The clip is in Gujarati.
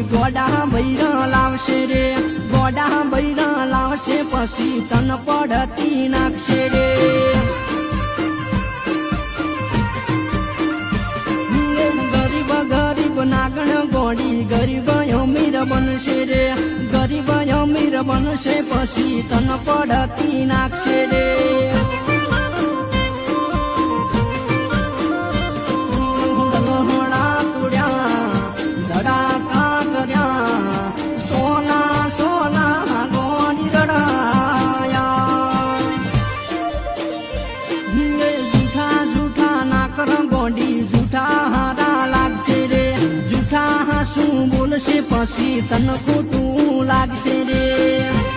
ગોડા બૈરા લાવશે રે ગોડા બૈરા લાવશે પછી તન પડતી નાખશે રે ગરીબ ગરીબ નાગણ ગોડી ગરીબ અમીર બનશે રે ગરીબ અમીર બનશે પછી તન પડતી નાખશે રે શું બોલશે પછી તન ખોટું લાગશે રે